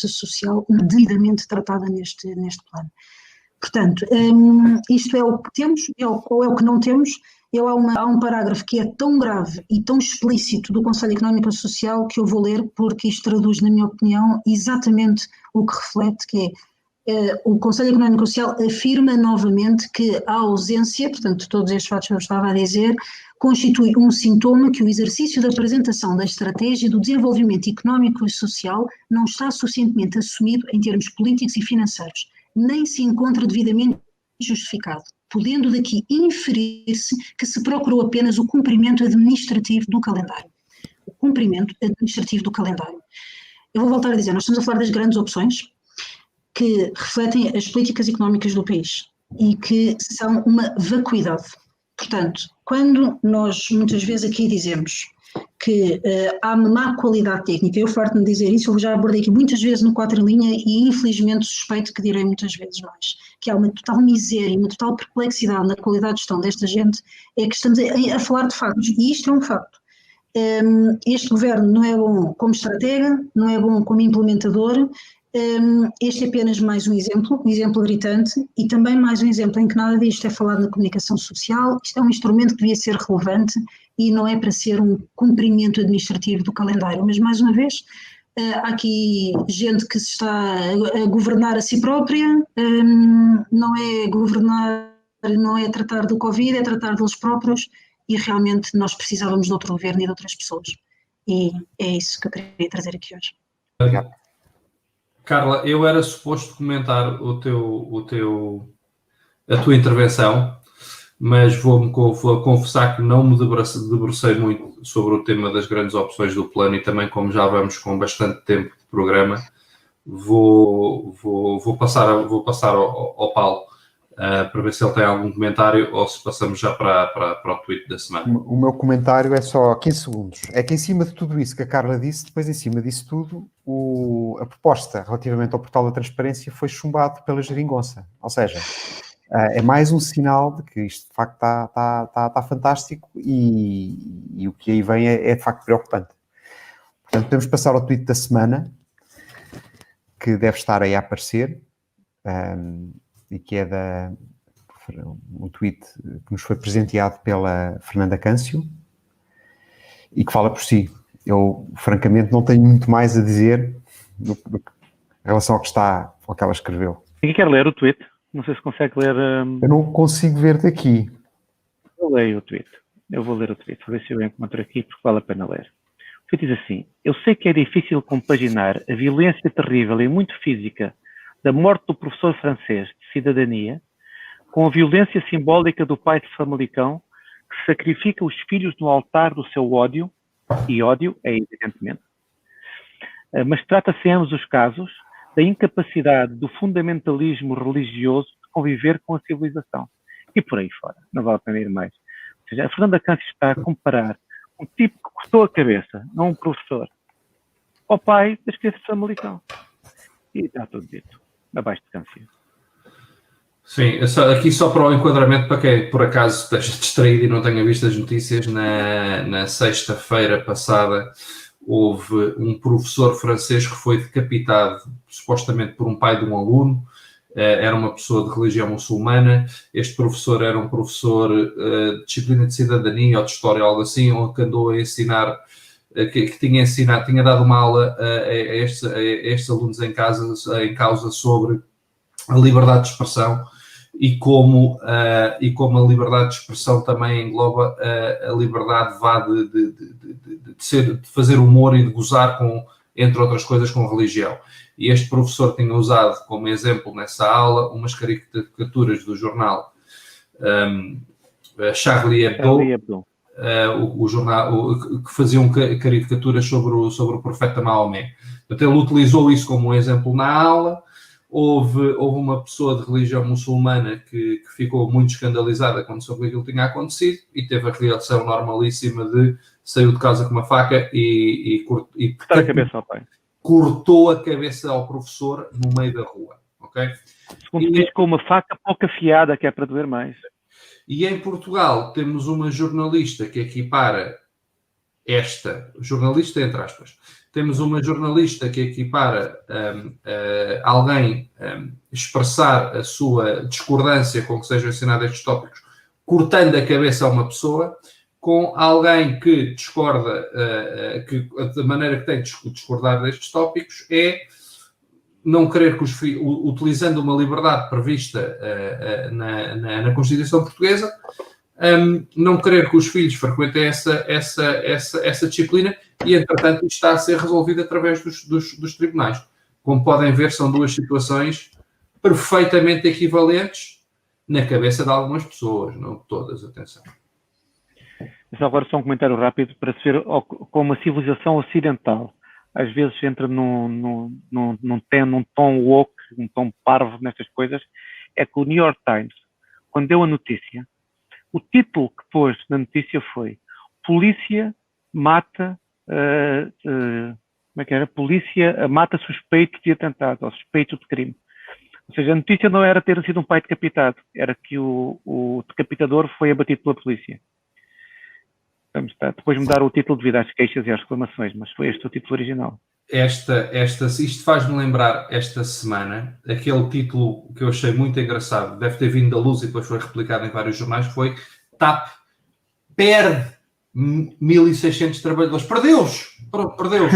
social devidamente tratada neste plano. Portanto, isto é o que temos, ou é o que não temos. Há um parágrafo que é tão grave e tão explícito do Conselho Económico e Social que eu vou ler, porque isto traduz, na minha opinião, exatamente o que reflete, que é o Conselho Económico e Social afirma novamente que a ausência, portanto, de todos estes fatos que eu estava a dizer, constitui um sintoma que o exercício da apresentação da estratégia do desenvolvimento económico e social não está suficientemente assumido em termos políticos e financeiros, nem se encontra devidamente justificado, podendo daqui inferir-se que se procurou apenas o cumprimento administrativo do calendário. O cumprimento administrativo do calendário. Eu vou voltar a dizer, nós estamos a falar das grandes opções que refletem as políticas económicas do país e que são uma vacuidade. Portanto, quando nós muitas vezes aqui dizemos que há má qualidade técnica, eu farto-me de dizer isso, eu já abordei aqui muitas vezes no 4 em linha e infelizmente suspeito que direi muitas vezes mais, que há uma total miséria, uma total perplexidade na qualidade de gestão desta gente, é que estamos a falar de factos, e isto é um facto. Este governo não é bom como estratega, não é bom como implementador. Este é apenas mais um exemplo gritante, e também mais um exemplo em que nada disto é falado na comunicação social. Isto é um instrumento que devia ser relevante e não é para ser um cumprimento administrativo do calendário. Mas, mais uma vez, há aqui gente que se está a governar a si própria, não é governar, não é tratar do Covid, é tratar deles próprios, e realmente nós precisávamos de outro governo e de outras pessoas. E é isso que eu queria trazer aqui hoje. Obrigado. Carla, eu era suposto comentar a tua intervenção, mas vou confessar que não me debrucei muito sobre o tema das grandes opções do plano, e também, como já vamos com bastante tempo de programa, vou passar ao Paulo para ver se ele tem algum comentário ou se passamos já para o tweet da semana. O meu comentário é só 15 segundos. É que em cima de tudo isso que a Carla disse, depois em cima disso tudo, a proposta relativamente ao portal da transparência foi chumbado pela geringonça. Ou seja, é mais um sinal de que isto de facto está fantástico, e o que aí vem é de facto preocupante. Portanto, podemos passar ao tweet da semana, que deve estar aí a aparecer, e que é um tweet que nos foi presenteado pela Fernanda Câncio e que fala por si. Eu, francamente, não tenho muito mais a dizer em relação ao que ela escreveu. Ninguém quer ler o tweet? Não sei se consegue ler. Eu não consigo ver daqui. Eu leio o tweet. Eu vou ler o tweet. Vou ver se eu encontro aqui, porque vale a pena ler. O tweet diz assim: eu sei que é difícil compaginar a violência terrível e muito física da morte do professor francês de cidadania com a violência simbólica do pai de Famalicão que sacrifica os filhos no altar do seu ódio, e ódio é evidentemente. Mas trata-se em ambos os casos da incapacidade do fundamentalismo religioso de conviver com a civilização. E por aí fora. Não vale a pena ir mais. Ou seja, a Fernanda Câncio está a comparar um tipo que cortou a cabeça, não um professor, ao pai das crianças de Famalicão. E está tudo dito. Abaixo de Câncio. Sim, aqui só para o enquadramento, para quem por acaso esteja distraído e não tenha visto as notícias, na sexta-feira passada houve um professor francês que foi decapitado, supostamente por um pai de um aluno. Era uma pessoa de religião muçulmana. Este professor era um professor de disciplina de cidadania ou de história, algo assim, onde andou a ensinar, que tinha dado uma aula a estes alunos em causa sobre a liberdade de expressão e como a liberdade de expressão também engloba a liberdade de fazer humor e de gozar com, entre outras coisas, com religião. E este professor tinha usado como exemplo nessa aula umas caricaturas do jornal Charlie Hebdo, o jornal que faziam caricaturas sobre o profeta Maomé. Portanto, ele utilizou isso como um exemplo na aula. Houve uma pessoa de religião muçulmana que ficou muito escandalizada quando soube aquilo que tinha acontecido e teve a reação normalíssima de saiu de casa com uma faca e cortar a cabeça ao pai. Cortou a cabeça ao professor no meio da rua, ok? Segundo diz, com uma faca pouco afiada, que é para doer mais. E em Portugal temos uma jornalista que equipara jornalista entre aspas, temos uma jornalista que equipara alguém expressar a sua discordância com que sejam ensinados estes tópicos, cortando a cabeça a uma pessoa, com alguém que discorda, que da maneira que tem de discordar destes tópicos é não querer que os filhos, utilizando uma liberdade prevista na Constituição Portuguesa, não querer que os filhos frequentem essa disciplina e, entretanto, isto está a ser resolvido através dos tribunais. Como podem ver, são duas situações perfeitamente equivalentes na cabeça de algumas pessoas, não todas, atenção. Mas agora só um comentário rápido para se ver como a civilização ocidental às vezes entra num tom woke, um tom parvo nestas coisas. É que o New York Times, quando deu a notícia, o título que pôs na notícia foi Polícia mata Polícia mata suspeito de atentado ou suspeito de crime. Ou seja, a notícia não era ter sido um pai decapitado, era que o decapitador foi abatido pela polícia. Depois mudaram o título devido às queixas e às reclamações, mas foi este o título original. Isto faz-me lembrar esta semana, aquele título que eu achei muito engraçado, deve ter vindo da Luz e depois foi replicado em vários jornais, foi TAP perde 1.600 trabalhadores. Perdeu-os! Perdeu-os!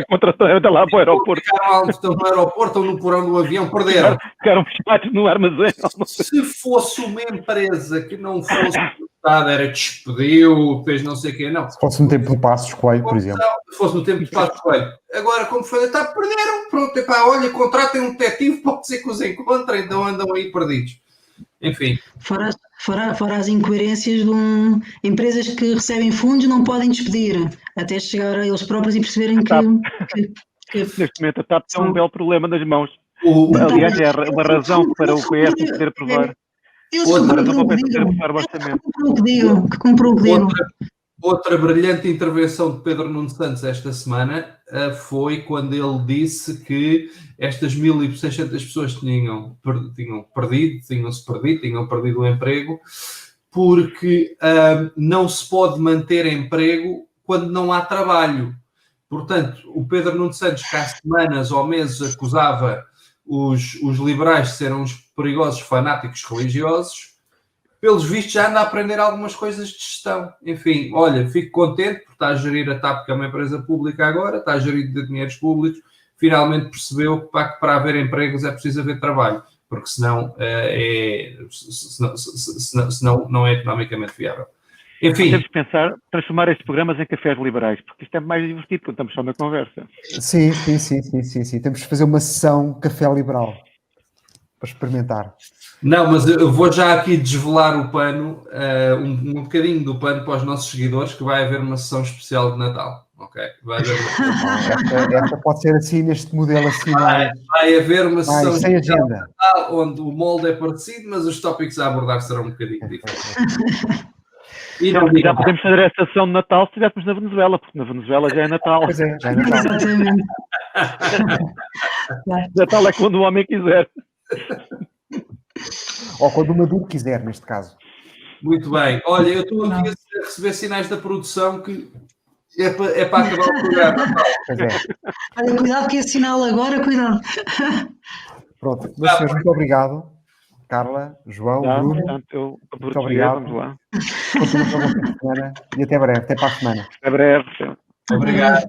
Contrataram lá para o aeroporto. Estão no aeroporto ou no porão do avião, perderam. Ficaram fechados no armazém. Se fosse uma empresa que não fosse era despediu, fez não sei o quê, não. Se fosse no tempo do Passos Coelho, por exemplo. Se fosse no tempo do Passos Coelho. Agora, como foi, perderam, pronto, olha, contratem um detetive, pode ser que os encontrem, então andam aí perdidos. Enfim. Fora as incoerências de empresas que recebem fundos não podem despedir, até chegar a eles próprios e perceberem que neste momento a TAP tem um belo problema nas mãos. Aliás, é uma razão para o PS poder provar. Outra brilhante intervenção de Pedro Nuno Santos esta semana foi quando ele disse que estas 1.600 pessoas tinham perdido o emprego porque não se pode manter emprego quando não há trabalho. Portanto, o Pedro Nuno Santos, que há semanas ou meses acusava os liberais de serem uns perigosos fanáticos religiosos, pelos vistos já anda a aprender algumas coisas de gestão. Enfim, olha, fico contente porque está a gerir a TAP, que é uma empresa pública agora, está a gerir de dinheiros públicos, finalmente percebeu que para haver empregos é preciso haver trabalho, porque senão não é economicamente viável. Enfim. Temos que pensar, transformar estes programas em cafés liberais, porque isto é mais divertido quando estamos só na conversa. Sim. Temos que fazer uma sessão café liberal para experimentar. Não, mas eu vou já aqui desvelar o pano, um bocadinho do pano para os nossos seguidores, que vai haver uma sessão especial de Natal. Ok? Vai haver esta pode ser assim, neste modelo assim. Vai haver uma sessão sem agenda, de Natal, onde o molde é parecido, mas os tópicos a abordar serão um bocadinho diferentes. E não, já podemos fazer essa sessão de Natal se estivermos na Venezuela, porque na Venezuela já é Natal. Pois é, já é Natal. Exatamente. Natal é quando o homem quiser. Ou quando o Maduro quiser, neste caso. Muito bem. Olha, eu estou aqui a receber sinais da produção que é para acabar o programa. Pois é. Olha, cuidado que esse sinal agora, cuidado. Pronto, meus senhores, muito obrigado. Carla, João, Bruno. Portanto, muito obrigado. Vamos lá. Continuação da semana e até breve, até para a semana. Até breve. Obrigado.